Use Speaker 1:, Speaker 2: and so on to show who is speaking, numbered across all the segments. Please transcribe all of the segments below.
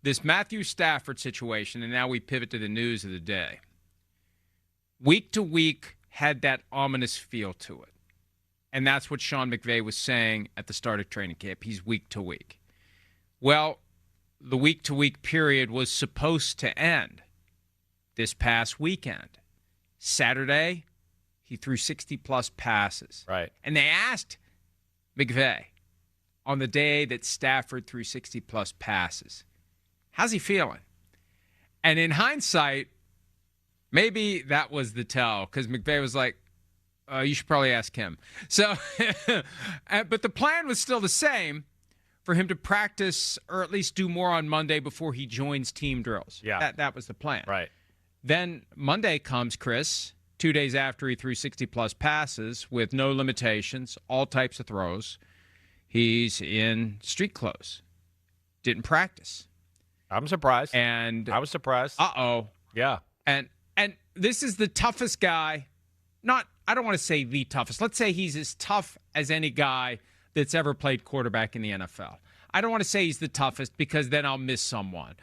Speaker 1: this Matthew Stafford situation, and now we pivot to the news of the day, week to week had that ominous feel to it. And that's what Sean McVay was saying at the start of training camp. He's week to week. Well, the week to week period was supposed to end this past weekend. Saturday, he threw 60-plus passes.
Speaker 2: Right.
Speaker 1: And they asked McVay on the day that Stafford threw 60-plus passes, how's he feeling? And in hindsight, maybe that was the tell, because McVay was like, you should probably ask him. So, but the plan was still the same, for him to practice or at least do more on Monday before he joins team drills.
Speaker 2: Yeah.
Speaker 1: That was the plan.
Speaker 2: Right.
Speaker 1: Then Monday comes, Chris, 2 days after he threw 60-plus passes with no limitations, all types of throws. He's in street clothes. Didn't practice.
Speaker 2: I'm surprised.
Speaker 1: And
Speaker 2: I was surprised.
Speaker 1: Uh-oh.
Speaker 2: Yeah.
Speaker 1: And this is the toughest guy. I don't want to say the toughest. Let's say he's as tough as any guy that's ever played quarterback in the NFL. I don't want to say he's the toughest because then I'll miss someone.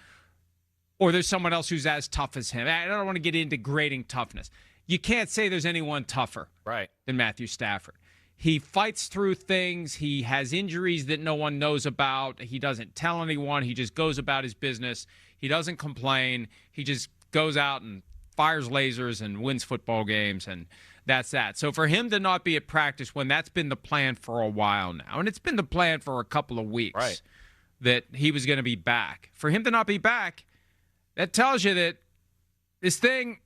Speaker 1: Or there's someone else who's as tough as him. I don't want to get into grading toughness. You can't say there's anyone tougher than Matthew Stafford. He fights through things. He has injuries that no one knows about. He doesn't tell anyone. He just goes about his business. He doesn't complain. He just goes out and fires lasers and wins football games, and that's that. So for him to not be at practice when that's been the plan for a while now, and it's been the plan for a couple of weeks that he was going to be back. For him to not be back, that tells you that this thing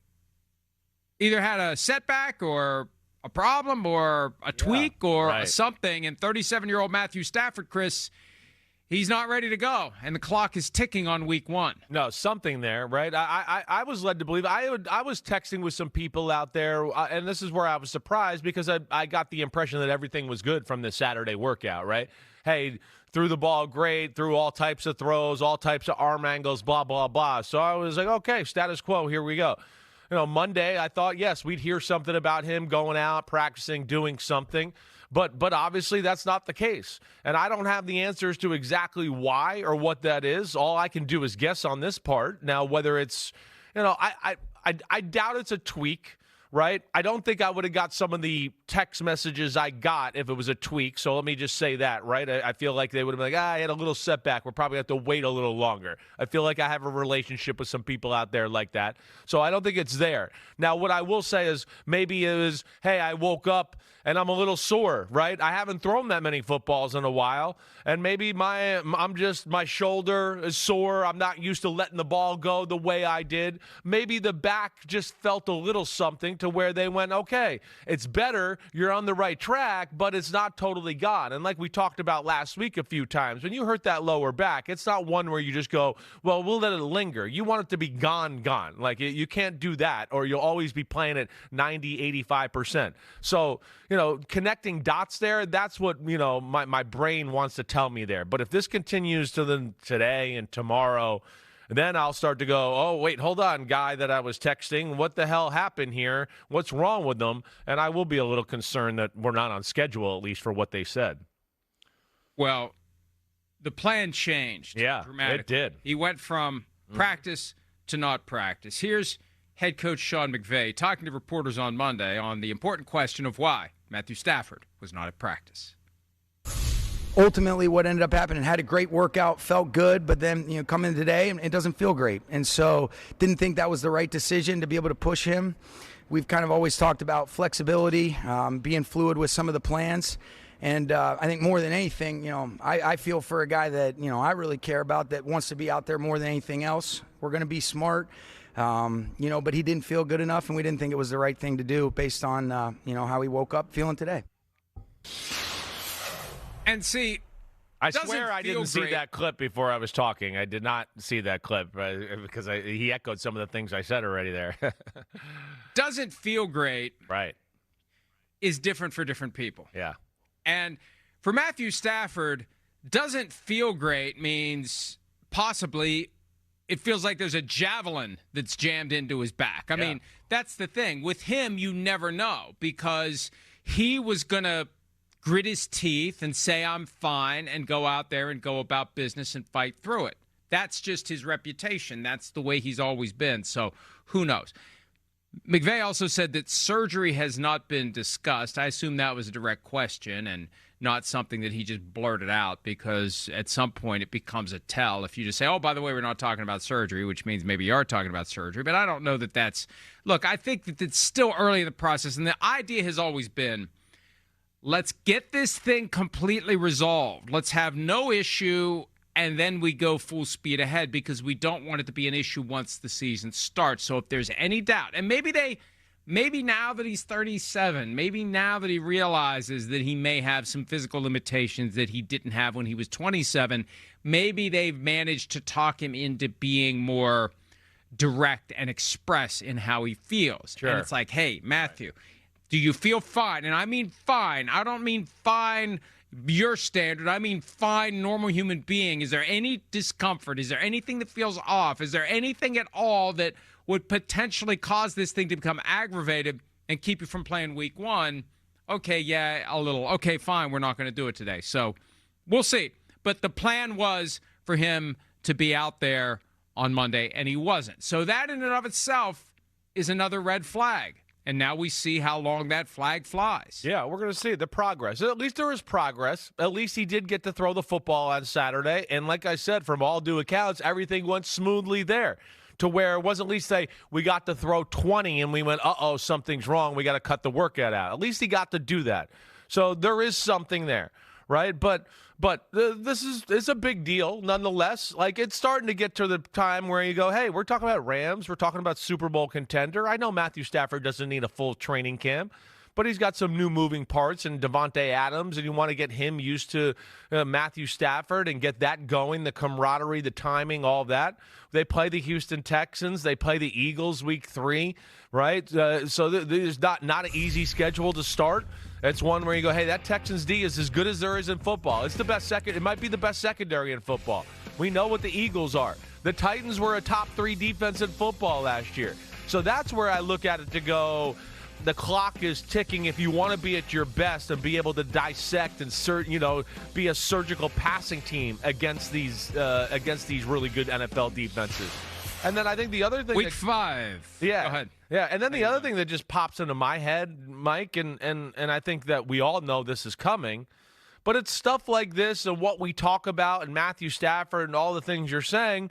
Speaker 1: either had a setback or a problem or a tweak or something. And 37-year-old Matthew Stafford, Chris, he's not ready to go, and the clock is ticking on week one.
Speaker 2: No, something there, right? I was led to believe. I was texting with some people out there, and this is where I was surprised because I got the impression that everything was good from the Saturday workout, right? Hey, threw the ball great, threw all types of throws, all types of arm angles, blah, blah, blah. So I was like, okay, status quo, here we go. Monday, I thought, yes, we'd hear something about him going out, practicing, doing something. But obviously that's not the case. And I don't have the answers to exactly why or what that is. All I can do is guess on this part. Now, whether it's, I doubt it's a tweak, right? I don't think I would have got some of the text messages I got if it was a tweak. So let me just say that, right? I feel like they would have been like, I had a little setback. We'll probably have to wait a little longer. I feel like I have a relationship with some people out there like that. So I don't think it's there. Now, what I will say is maybe it was, hey, I woke up and I'm a little sore, right? I haven't thrown that many footballs in a while. And maybe my shoulder is sore. I'm not used to letting the ball go the way I did. Maybe the back just felt a little something to where they went, okay, it's better, you're on the right track, but it's not totally gone. And like we talked about last week a few times, when you hurt that lower back, it's not one where you just go, well, we'll let it linger. You want it to be gone. Like you can't do that, or you'll always be playing at 90, 85%. So, connecting dots there, that's what, my brain wants to tell me there. But if this continues to today and tomorrow, then I'll start to go, oh, wait, hold on, guy that I was texting. What the hell happened here? What's wrong with them? And I will be a little concerned that we're not on schedule, at least for what they said.
Speaker 1: Well, the plan changed dramatically.
Speaker 2: It did.
Speaker 1: He went from practice to not practice. Here's head coach Sean McVay talking to reporters on Monday on the important question of why Matthew Stafford was not at practice.
Speaker 3: Ultimately, what ended up happening, had a great workout, felt good, but then, come in today and it doesn't feel great. And so didn't think that was the right decision to be able to push him. We've kind of always talked about flexibility, being fluid with some of the plans. And I think more than anything, I feel for a guy that, I really care about, that wants to be out there more than anything else. We're going to be smart, but he didn't feel good enough, and we didn't think it was the right thing to do based on, how he woke up feeling today.
Speaker 1: And see,
Speaker 2: I swear I didn't see that clip before I was talking. I did not see that clip because he echoed some of the things I said already there.
Speaker 1: Doesn't feel great.
Speaker 2: Right.
Speaker 1: Is different for different people.
Speaker 2: Yeah.
Speaker 1: And for Matthew Stafford, doesn't feel great means possibly it feels like there's a javelin that's jammed into his back. I mean, that's the thing. With him, you never know, because he was going to grit his teeth and say, I'm fine, and go out there and go about business and fight through it. That's just his reputation. That's the way he's always been. So who knows? McVay also said that surgery has not been discussed. I assume that was a direct question and not something that he just blurted out, because at some point it becomes a tell if you just say, oh, by the way, we're not talking about surgery, which means maybe you are talking about surgery. But I don't know that that's – look, I think that it's still early in the process, and the idea has always been, let's get this thing completely resolved. Let's have no issue, and then we go full speed ahead, because we don't want it to be an issue once the season starts. So if there's any doubt, and maybe now that he's 37, maybe now that he realizes that he may have some physical limitations that he didn't have when he was 27, maybe they've managed to talk him into being more direct and express in how he feels.
Speaker 2: Sure.
Speaker 1: And it's like, hey, Matthew, do you feel fine? And I mean fine. I don't mean fine your standard. I mean fine, normal human being. Is there any discomfort? Is there anything that feels off? Is there anything at all that would potentially cause this thing to become aggravated and keep you from playing week one? Okay, yeah, a little. Okay, fine, we're not going to do it today. So we'll see. But the plan was for him to be out there on Monday, and he wasn't. So that in and of itself is another red flag. And now we see how long that flag flies.
Speaker 2: Yeah, we're going to see the progress. At least there is progress. At least he did get to throw the football on Saturday. And like I said, from all due accounts, everything went smoothly there, to where it wasn't at least say we got to throw 20 and we went, uh-oh, something's wrong. We got to cut the workout out. At least he got to do that. So there is something there, right? But it's a big deal nonetheless. Like, it's starting to get to the time where you go, hey, we're talking about Rams. We're talking about Super Bowl contender. I know Matthew Stafford doesn't need a full training camp, but he's got some new moving parts and Devontae Adams, and you want to get him used to Matthew Stafford and get that going, the camaraderie, the timing, all that. They play the Houston Texans. They play the Eagles week 3, right? So there's not an easy schedule to start. It's one where you go, hey, that Texans D is as good as there is in football. It's the best it might be the best secondary in football. We know what the Eagles are. The Titans were a top 3 defense in football last year. So that's where I look at it to go, the clock is ticking if you want to be at your best and be able to dissect and be a surgical passing team against these really good NFL defenses. And then I think the other thing,
Speaker 1: week 5.
Speaker 2: Yeah,
Speaker 1: go ahead.
Speaker 2: Yeah, and then the other thing that just pops into my head, Mike, and I think that we all know this is coming, but it's stuff like this and what we talk about and Matthew Stafford and all the things you're saying.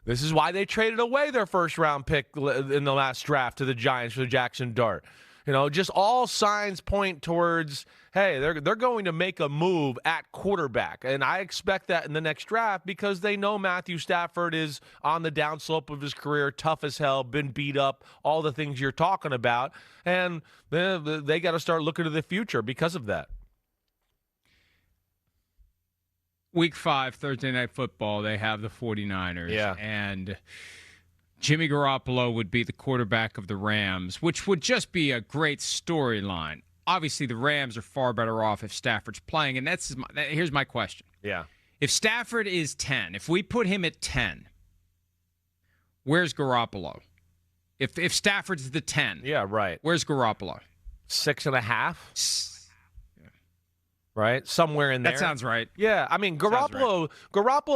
Speaker 2: This is why they traded away their first-round pick in the last draft to the Giants for Jackson Dart. Just all signs point towards, hey, they're going to make a move at quarterback. And I expect that in the next draft, because they know Matthew Stafford is on the downslope of his career, tough as hell, been beat up, all the things you're talking about. And they got to start looking to the future because of that.
Speaker 1: Week 5, Thursday Night Football, they have the 49ers.
Speaker 2: Yeah.
Speaker 1: And Jimmy Garoppolo would be the quarterback of the Rams, which would just be a great storyline. Obviously, the Rams are far better off if Stafford's playing, and here's my question.
Speaker 2: Yeah.
Speaker 1: If Stafford is 10, if we put him at 10, where's Garoppolo? If Stafford's the 10.
Speaker 2: Yeah, right.
Speaker 1: Where's Garoppolo?
Speaker 2: 6.5? Right? Somewhere in there.
Speaker 1: That sounds right.
Speaker 2: Yeah, I mean, Garoppolo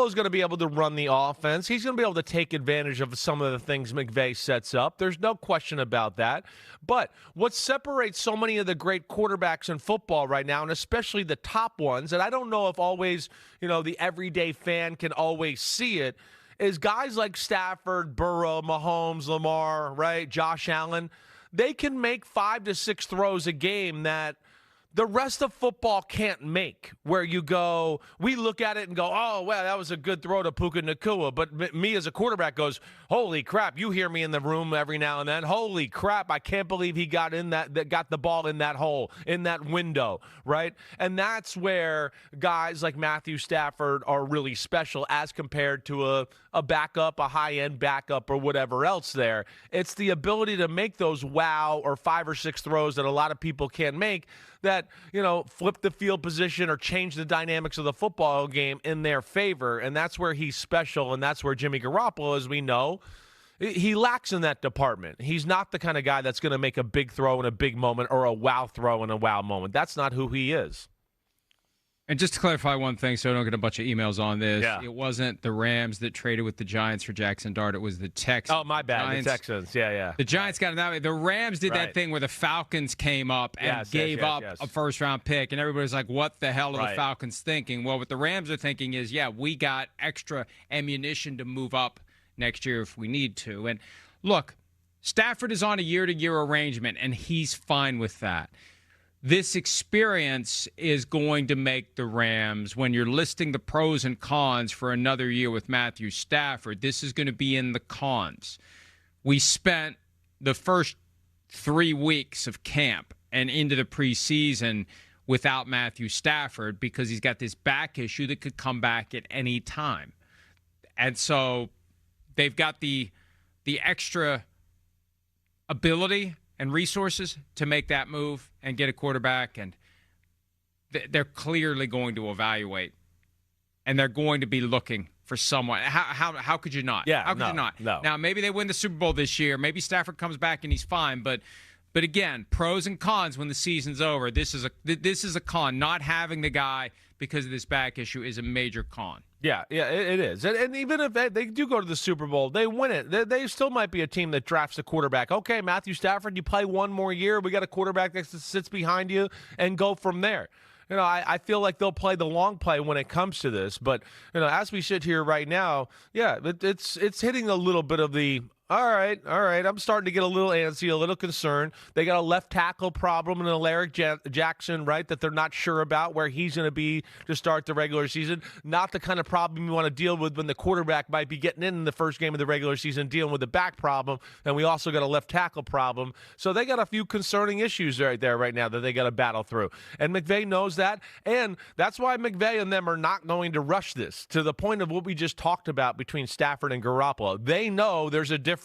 Speaker 2: is going to be able to run the offense. He's going to be able to take advantage of some of the things McVay sets up. There's no question about that. But what separates so many of the great quarterbacks in football right now, and especially the top ones, and I don't know if always, the everyday fan can always see it, is guys like Stafford, Burrow, Mahomes, Lamar, right, Josh Allen. They can make 5 to 6 throws a game that the rest of football can't make, where you go, we look at it and go, oh, well, that was a good throw to Puka Nacua. But me as a quarterback goes, holy crap, you hear me in the room every now and then. Holy crap, I can't believe he got the ball in that hole, in that window, right? And that's where guys like Matthew Stafford are really special as compared to a backup, a high-end backup, or whatever else there. It's the ability to make those wow or 5 or 6 throws that a lot of people can't make, that, flip the field position or change the dynamics of the football game in their favor. And that's where he's special, and that's where Jimmy Garoppolo, as we know, he lacks in that department. He's not the kind of guy that's going to make a big throw in a big moment or a wow throw in a wow moment. That's not who he is.
Speaker 1: And just to clarify one thing so I don't get a bunch of emails on this,
Speaker 2: Yeah.
Speaker 1: it wasn't the Rams that traded with the Giants for Jackson Dart. It was the Texans.
Speaker 2: Oh, my bad.
Speaker 1: Giants,
Speaker 2: the Texans. Yeah.
Speaker 1: The Giants got it that way. The Rams did that thing where the Falcons came up and gave up a first-round pick, and everybody's like, what the hell are the Falcons thinking? Well, what the Rams are thinking is, we got extra ammunition to move up next year if we need to. And look, Stafford is on a year-to-year arrangement, and he's fine with that. This experience is going to make the Rams, when you're listing the pros and cons for another year with Matthew Stafford, this is going to be in the cons. We spent the first 3 weeks of camp and into the preseason without Matthew Stafford because he's got this back issue that could come back at any time. And so they've got the extra ability and resources to make that move and get a quarterback, and they're clearly going to evaluate, and they're going to be looking for someone. How could you not?
Speaker 2: Yeah,
Speaker 1: how could you not?
Speaker 2: No.
Speaker 1: Now, maybe they win the Super Bowl this year. Maybe Stafford comes back and he's fine, but again, pros and cons when the season's over. This is a con. Not having the guy because of this back issue is a major con.
Speaker 2: Yeah, it is. And even if they do go to the Super Bowl, they win it. They still might be a team that drafts a quarterback. Okay, Matthew Stafford, you play one more year. We got a quarterback that sits behind you and go from there. I feel like they'll play the long play when it comes to this. But, as we sit here right now, it's hitting a little bit of the, all right. I'm starting to get a little antsy, a little concerned. They got a left tackle problem in Alaric Jackson, right, that they're not sure about where he's going to be to start the regular season. Not the kind of problem you want to deal with when the quarterback might be getting in the first game of the regular season, dealing with the back problem. And we also got a left tackle problem. So they got a few concerning issues right there right now that they got to battle through. And McVay knows that. And that's why McVay and them are not going to rush this to the point of what we just talked about between Stafford and Garoppolo. They know there's a difference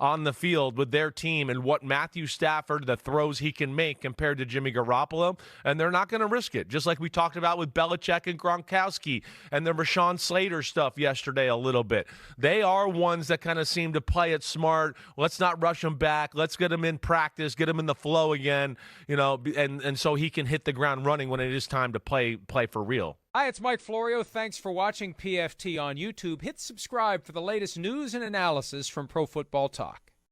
Speaker 2: on the field with their team and what Matthew Stafford, the throws he can make compared to Jimmy Garoppolo, and they're not going to risk it. Just like we talked about with Belichick and Gronkowski and the Rashawn Slater stuff yesterday a little bit. They are ones that kind of seem to play it smart. Let's not rush him back. Let's get him in practice, get him in the flow again, and so he can hit the ground running when it is time to play for real.
Speaker 1: Hi, it's Mike Florio. Thanks for watching PFT on YouTube. Hit subscribe for the latest news and analysis from Pro Football Talk.